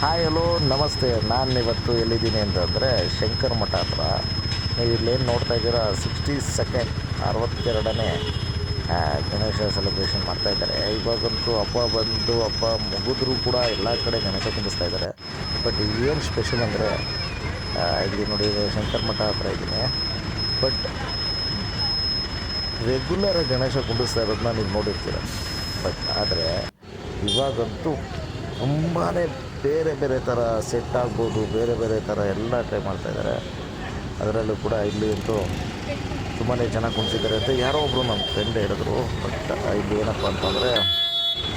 Hi hello ನಮಸ್ತೆ. ನಾನು ಇವತ್ತು ಎಲ್ಲಿದ್ದೀನಿ ಅಂತಂದರೆ ಶಂಕರ ಮಠ ಹತ್ರ. ನೀವು ಇಲ್ಲೇನು ನೋಡ್ತಾ ಇದ್ದೀರಾ, 62nd 62ನೇ ಗಣೇಶ ಸೆಲೆಬ್ರೇಷನ್ ಮಾಡ್ತಾಯಿದ್ದಾರೆ. ಇವಾಗಂತೂ ಹಬ್ಬ ಮುಗಿದ್ರೂ ಕೂಡ ಎಲ್ಲ ಕಡೆ ಗಣೇಶ ಕುಂದಿಸ್ತಾ ಇದ್ದಾರೆ. ಬಟ್ ಏನು ಸ್ಪೆಷಲ್ ಅಂದರೆ ಇಲ್ಲಿ ನೋಡಿ, ಶಂಕರ ಮಠ ಹತ್ರ ಇದ್ದೀನಿ. ಬಟ್ ರೆಗ್ಯುಲರ್ ಗಣೇಶ ಕುಂದಿಸ್ತಾ ಇರೋದನ್ನ ನೀವು ನೋಡಿರ್ತೀರ. ಬಟ್ ಆದರೆ ಇವಾಗಂತೂ ತುಂಬಾ ಬೇರೆ ಬೇರೆ ಥರ ಸೆಟ್ ಆಗ್ಬೋದು, ಬೇರೆ ಬೇರೆ ಥರ ಎಲ್ಲ ಟ್ರೈ ಮಾಡ್ತಾಯಿದ್ದಾರೆ. ಅದರಲ್ಲೂ ಕೂಡ ಇಲ್ಲಿ ಅಂತೂ ತುಂಬಾ ಚೆನ್ನಾಗಿ ಕುಣಿಸಿದ್ದಾರೆ ಅಂತ ಯಾರೋ ಒಬ್ಬರು ನಮ್ಮ ಫ್ರೆಂಡ್ ಹೇಳಿದ್ರು. ಬಟ್ ಇಲ್ಲಿ ಏನಪ್ಪ ಅಂತಂದರೆ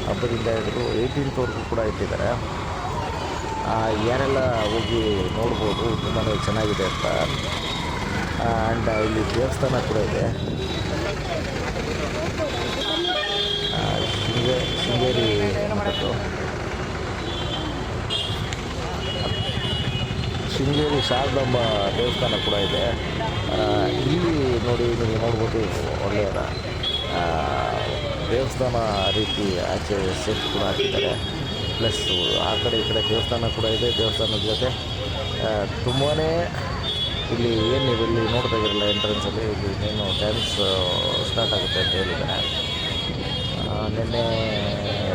ಹಬ್ಬದಿಂದ ಹಿಡಿದು 18th ಕೂಡ ಇಟ್ಟಿದ್ದಾರೆ. ಯಾರೆಲ್ಲ ಹೋಗಿ ನೋಡ್ಬೋದು, ತುಂಬಾ ಚೆನ್ನಾಗಿದೆ ಅಂತ. ಆ್ಯಂಡ್ ಇಲ್ಲಿ ದೇವಸ್ಥಾನ ಕೂಡ ಇದೆ. ಶೃಂಗೇರಿ ಮಠದ್ದು ಶೃಂಗೇರಿ ಶಾರದಾಂಬ ದೇವಸ್ಥಾನ ಕೂಡ ಇದೆ. ಇಲ್ಲಿ ನೋಡಿ, ನೀವು ನೋಡ್ಬೋದು, ಒಳ್ಳೆಯ ದೇವಸ್ಥಾನ ರೀತಿ ಆಚೆ ಸೆಟ್ ಕೂಡ ಹಾಕಿದ್ದಾರೆ. ಪ್ಲಸ್ ಆ ಕಡೆ ಈ ಕಡೆ ದೇವಸ್ಥಾನ ಕೂಡ ಇದೆ. ದೇವಸ್ಥಾನದ ಜೊತೆ ತುಂಬಾ ಇಲ್ಲಿ ಏನು ನೀವು ಇಲ್ಲಿ ನೋಡ್ತಾ ಇದ್ದೀರಲ್ಲ ಎಂಟ್ರೆನ್ಸಲ್ಲಿ, ಇಲ್ಲಿ ಇನ್ನೇನು ಡ್ಯಾನ್ಸ್ ಸ್ಟಾರ್ಟ್ ಆಗುತ್ತೆ ಅಂತ ಹೇಳಿದ್ದಾರೆ. ನಿನ್ನೆ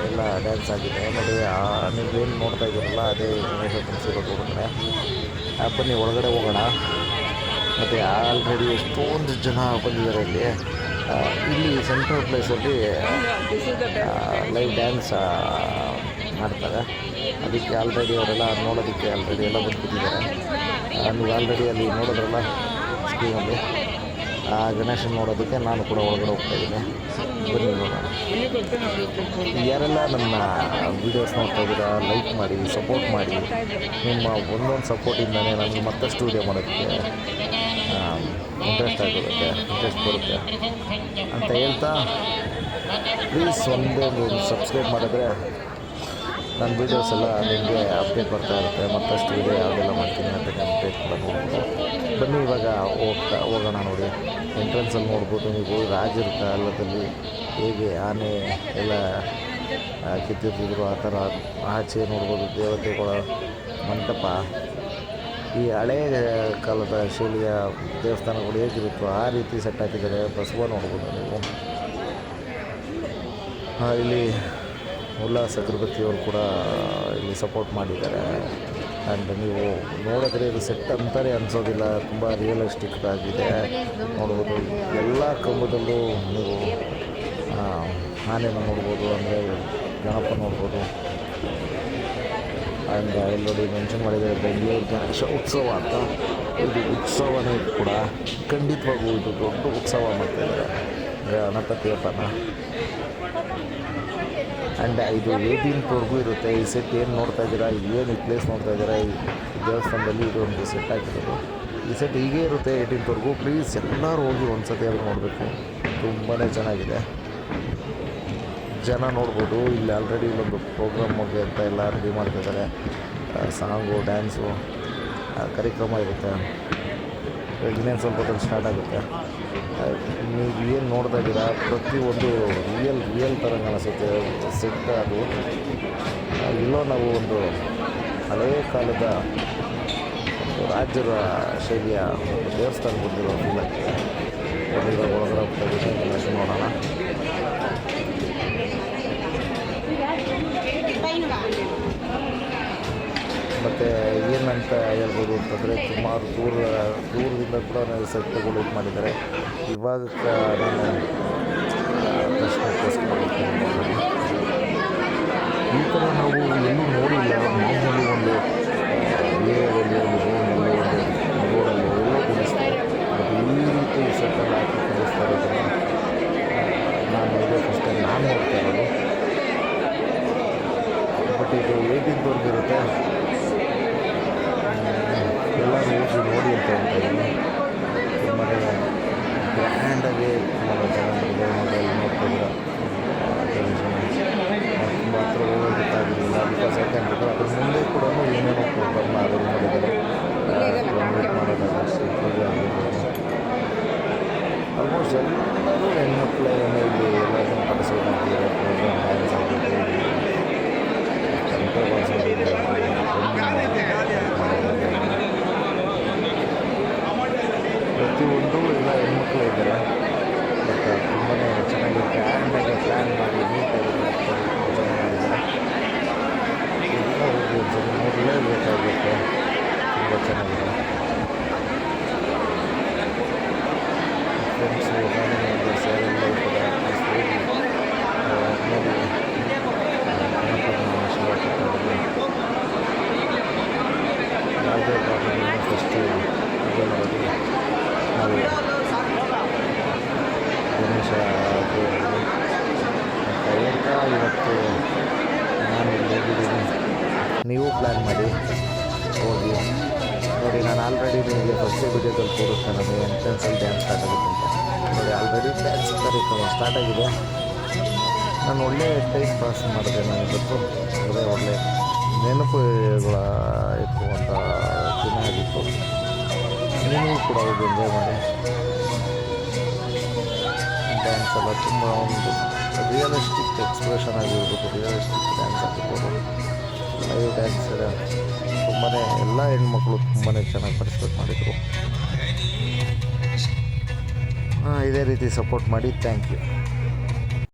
ಎಲ್ಲ ಡ್ಯಾನ್ಸ್ ಆಗಿದೆ ನೋಡಿ. ನೀವೇನು ನೋಡ್ತಾ ಇದ್ದೀರಲ್ಲ ಅದೇ ಗಣೇಶ ಕುಣಿಸಿರೋದು ಹುಡುಗರೆ. ಬನ್ನಿ ಒಳಗಡೆ ಹೋಗೋಣ. ಮತ್ತು ಆಲ್ರೆಡಿ ಎಷ್ಟೊಂದು ಜನ ಬಂದಿದ್ದಾರೆ ಇಲ್ಲಿ. ಇಲ್ಲಿ ಸೆಂಟ್ರಲ್ ಪ್ಲೇಸಲ್ಲಿ ಲೈವ್ ಡ್ಯಾನ್ಸ್ ಮಾಡ್ತಾರೆ. ಅದಕ್ಕೆ ಆಲ್ರೆಡಿ ಅವರೆಲ್ಲ ನೋಡೋದಕ್ಕೆ ಆಲ್ರೆಡಿ ಎಲ್ಲ ಬಂದುಬಿಟ್ಟಿದ್ದಾರೆ. ನೀವು ಆಲ್ರೆಡಿ ಅಲ್ಲಿ ನೋಡೋದ್ರಲ್ಲ ಸ್ಕ್ರೀನಲ್ಲಿ, ಆ ಗಣೇಶನ ನೋಡೋದಕ್ಕೆ ನಾನು ಕೂಡ ಒಳಗಡೆ ಹೋಗ್ತಾಯಿದ್ದೀನಿ. ಬನ್ನಿ ನೋಡೋಣ. ಯಾರೆಲ್ಲ ನನ್ನ ವೀಡಿಯೋಸ್ ನೋಡ್ತಾ ಇದ್ದೀರಾ, ಲೈಕ್ ಮಾಡಿ, ಸಪೋರ್ಟ್ ಮಾಡಿ. ನಿಮ್ಮ ಒಂದೊಂದು ಸಪೋರ್ಟಿಂದಲೇ ನನಗೆ ಮತ್ತಷ್ಟು ವೀಡಿಯೋ ಮಾಡೋದಕ್ಕೆ ಇಂಟ್ರೆಸ್ಟ್ ಬರುತ್ತೆ ಅಂತ ಹೇಳ್ತಾ, ಪ್ಲೀಸ್ ಒಂದು ಸಬ್ಸ್ಕ್ರೈಬ್ ಮಾಡಿದ್ರೆ ನನ್ನ ವೀಡಿಯೋಸ್ ಎಲ್ಲ ನಿಮಗೆ ಅಪ್ಡೇಟ್ ಬರ್ತಾ ಇರುತ್ತೆ. ಮತ್ತಷ್ಟು ವೀಡಿಯೋ ಯಾವುದೆಲ್ಲ ಮಾಡ್ತೀನಿ ಅಂತ ಅಪ್ಡೇಟ್ ಕೂಡ ನೋಡ್ಬೋದು. ಬನ್ನಿ ಇವಾಗ ಹೋಗೋಣ. ನೋಡಿ, ಎಂಟ್ರೆನ್ಸಲ್ಲಿ ನೋಡ್ಬೋದು ನೀವು ರಾಜರ ಕಾಲದಲ್ಲಿ ಹೇಗೆ ಆನೆ ಎಲ್ಲ ಕಿತ್ತಿರ್ತಿದ್ರು, ಆ ಥರ ಆಚೆ ನೋಡ್ಬೋದು ದೇವತೆಗಳ ಮಂಟಪ. ಈ ಹಳೆಯ ಕಾಲದ ಶೈಲಿಯ ದೇವಸ್ಥಾನಗಳು ಹೇಗಿರುತ್ತೋ ಆ ರೀತಿ ಸೆಟ್ ಹಾಕಿದ್ದಾರೆ. ಬಸವ ನೋಡ್ಬೋದು ನೀವು. ಇಲ್ಲಿ ಉಲ್ಲಾಸ್ ಅಗರಬತ್ತಿಯವರು ಕೂಡ ಇಲ್ಲಿ ಸಪೋರ್ಟ್ ಮಾಡಿದ್ದಾರೆ. ಆ್ಯಂಡ್ ನೀವು ನೋಡಿದ್ರೆ ಇದು ಸೆಟ್ ಅಂತಾನೆ ಅನಿಸೋದಿಲ್ಲ, ತುಂಬ ರಿಯಲಿಸ್ಟಿಕ್ ಆಗಿದೆ. ನೋಡ್ಬೋದು ಎಲ್ಲ ಕಂಬದಲ್ಲೂ ನೀವು ಆನೆನ ನೋಡ್ಬೋದು, ಅಂದರೆ ಗಣಪ ನೋಡ್ಬೋದು. ಆ್ಯಂಡ್ ಇಲ್ಲಿ ನೋಡಿ ಮೆನ್ಷನ್ ಮಾಡಿದ್ದಾರೆ ಬೆಂಗಳೂರು ಗಣೇಶ ಉತ್ಸವ ಅಂತ. ಇದು ಉತ್ಸವನೇ ಕೂಡ ಖಂಡಿತವಾಗೂ ಇದು ದೊಡ್ಡ ಉತ್ಸವ ಮಾಡ್ತಾಯಿದ್ದಾರೆ ಗಣಪತಿ ಹಬ್ಬನ. ಆ್ಯಂಡ್ ಇದು 18th ಇರುತ್ತೆ. ಈ ಸೆಟ್ ಏನು ನೋಡ್ತಾ ಇದ್ದೀರಾ, ಏನು ಈ ಪ್ಲೇಸ್ ನೋಡ್ತಾ ಇದ್ದೀರಾ, ಈ ದೇವಸ್ಥಾನದಲ್ಲಿ ಇದು ಒಂದು ಸೆಟ್ ಹಾಕಿರೋದು. ಈ ಸೆಟ್ ಹೀಗೇ ಇರುತ್ತೆ 18th. ಪ್ಲೀಸ್ ಎಲ್ಲರೂ ಹೋಗಿ ಒಂದು ಸತಿ ಆದರೂ ನೋಡಬೇಕು, ತುಂಬಾ ಚೆನ್ನಾಗಿದೆ. ಜನ ನೋಡ್ಬೋದು. ಇಲ್ಲಿ ಆಲ್ರೆಡಿ ಇಲ್ಲೊಂದು ಪ್ರೋಗ್ರಾಮ್ಗೆ ಅಂತ ಎಲ್ಲ ರೆಡಿ ಮಾಡ್ತಾಯಿದ್ದಾರೆ. ಸಾಂಗು, ಡ್ಯಾನ್ಸು ಕಾರ್ಯಕ್ರಮ ಇರುತ್ತೆ. ಇನ್ನೇನು ಸ್ವಲ್ಪ ಹೊತ್ತಲ್ಲಿ ಸ್ಟಾರ್ಟ್ ಆಗುತ್ತೆ. ನೀವು ಏನು ನೋಡ್ತಾ ಇದ್ದೀರಾ, ಪ್ರತಿಯೊಂದು ರಿಯಲ್ ಥರ ಕಾಣಿಸುತ್ತೆ ಸೆಟ್. ಅದು ಇಲ್ಲೋ ನಾವು ಒಂದು ಹಳೆಯ ಕಾಲದ ಒಂದು ರಾಜ್ಯದ ಶೈಲಿಯ ಒಂದು ದೇವಸ್ಥಾನ ಬಂದಿರೋ ಫೀಲಾಗಿ ಒಳಗಡೆ ಹೋಗ್ತಾ ಇದ್ದೀನಿ. ನೋಡೋಣ. ಮತ್ತು ಏನಂತ ಹೇಳ್ಬೋದು ಅಂತಂದರೆ, ಸುಮಾರು ದೂರದಿಂದ ಕೂಡ ಸೆಟ್ಗಳು ಇದು ಮಾಡಿದ್ದಾರೆ. ಇವಾಗ ನಾನು ದರ್ಶನಕ್ಕೋಸ್ಕರ ಈ ಥರ ನಾವು ಎಲ್ಲೂ ನೋಡಿಲ್ಲ. ಮಾಮೂಲಿ ಒಂದು ಏರಿಯಾದಲ್ಲಿ ಒಂದು ರೋಡಲ್ಲಿ ಎಲ್ಲೋ ಕುಣಿಸ್ತಾರೆ. ಬಟ್ ಈ ರೀತಿ ಸೆಟ್ಟಲ್ಲಿ ಹಾಕಿ ಕುಣಿಸ್ತಾ ಇರೋದನ್ನು ನಾನು ಇದೇ ಫಸ್ಟ್ ಟೈಮ್ ನಾನು ನೋಡ್ತಾ ಇರೋದು. ಬಟ್ ಇದು 18th ಇರುತ್ತೆ. ಎಲ್ಲರೂ ಹೋಗಿ ನೋಡಿ ಅಂತ ಹೇಳ್ತಾ ಇದ್ದೀನಿ. ತುಂಬಾ ಗ್ರ್ಯಾಂಡಾಗಿ ತುಂಬ ಚೆನ್ನಾಗಿದೆ. ಮೊಬೈಲ್ ನೋಡ್ತಾ ಇದ್ದೀರ, ತುಂಬ ಹತ್ರ ಹೋಗೋದು ಗೊತ್ತಾಗಲಿಲ್ಲ. ಬಿಕಾಸ್ ಯಾಕಂದರೆ ಅದ್ರ ಮುಂದೆ ಕೂಡ ಏನೇನೋ ಪ್ರೋಗ್ರಾಮ್ ಆದರೂ ಮಾಡಿದ್ದಾರೆ. ಮೀಟ್ ಮಾಡೋದಾಗಲಿ, ಪೂಜೆ ಆಗಿರ್ಬೋದು. ಆಲ್ಮೋಸ್ಟ್ ಎಲ್ಲರೂ ಹೆಣ್ಮಕ್ಳೇನೆ ಇಲ್ಲಿ ಎಲ್ಲರೂ ಪಾರ್ಟಿಸಿಪೇಟ್ ಮಾಡ್ತಿದ್ದಾರೆ. ಪ್ರೋಗ್ರಾಮ್ ಡ್ಯಾನ್ಸ್ ಆಗಿರ್ಬೋದು, ಸಂತೆ ಬಾರಿಸೋದು, ಹೆಣ್ಮಕ್ಳು ಇದ್ದಾರೆ. ಬಟ್ ತುಂಬಾ ಚೆನ್ನಾಗಿ ಗ್ರ್ಯಾಂಡಾಗಿ ಪ್ಲ್ಯಾನ್ ಮಾಡಿ ನೀಟಾಗಿ ಚೆನ್ನಾಗಿ ಮಾಡಿದ್ದಾರೆ. ಎಲ್ಲ ಹೋಗಿ ಒಂದ್ಸರಿ ನೋಡಲೇಬೇಕಾಗುತ್ತೆ, ತುಂಬ ಚೆನ್ನಾಗಿದೆ. ಫ್ರೆಂಡ್ಸು ಫ್ಯಾಮಿಲಿ ಮೆಂಬರ್ಸ್ ಯಾರೆಲ್ಲ ಇದ್ದಾರೆ ಪ್ಲೀಸ್ ಹೋಗಿ ನೋಡಿ ಗಣಪತಿನ ಆಶೀರ್ವಾದ ತಗೊಳ್ಳಿ. ಯಾವುದೇ ಪ್ರಾಬ್ಲಮ್ ಫಸ್ಟು ಇದು ಮಾಡಿ ನಾವು ಗಣೇಶ ದೇವರಿಗೆ ಹೇಳ್ತಾ ಇವತ್ತು ನಾನು ಇಲ್ಲಿ ಹೋಗಿದ್ದೀನಿ. ನೀವು ಪ್ಲ್ಯಾನ್ ಮಾಡಿ ಹೋಗಿ ನೋಡಿ. ನಾನು ಆಲ್ರೆಡಿ ನಿಮಗೆ ಫಸ್ಟೇ ವಿಡಿಯೋದಲ್ಲಿ ತೋರಿಸ್ತೆ ನಮಗೆ ಎಂಟ್ರೆನ್ಸಲ್ಲಿ ಡ್ಯಾನ್ಸ್ ಸ್ಟಾರ್ಟ್ ಆಗುತ್ತೆ ಅಂತ. ನೋಡಿ ಆಲ್ರೆಡಿ ಡ್ಯಾನ್ಸ್ ಕಾರ್ಯಕ್ರಮ ಸ್ಟಾರ್ಟ್ ಆಗಿದೆ. ನಾನು ಒಳ್ಳೆ ಟೈಮ್ ಪಾಸ್ ಮಾಡಿದೆ. ನನಗಿವತ್ತು ಅಂದರೆ ಒಳ್ಳೆ ನೆನಪುಗಳ ಇರುವಂಥ ದಿನ ಆಗಿತ್ತು. ನೀವು ಕೂಡ ಹೋಗಿ ಎಂಜಾಯ್ ಮಾಡಿ. ಡ್ಯಾನ್ಸ್ ಎಲ್ಲ ತುಂಬ ಒಂದು ರಿಯಲಿಸ್ಟಿಕ್ ಎಕ್ಸ್ಪ್ರೆಷನ್ ಆಗಿರ್ಬೋದು, ರಿಯಲಿಸ್ಟಿಕ್ ಡ್ಯಾನ್ಸ್ ಆಗಿರ್ಬೋದು, ಲೈವ್ ಡ್ಯಾನ್ಸ್ ತುಂಬಾ ಎಲ್ಲ ಹೆಣ್ಮಕ್ಳು ತುಂಬಾ ಚೆನ್ನಾಗಿ ಪಾರ್ಟಿಸಿಪೇಟ್ ಮಾಡಿದರು. ಇದೇ ರೀತಿ ಸಪೋರ್ಟ್ ಮಾಡಿ. Thank you.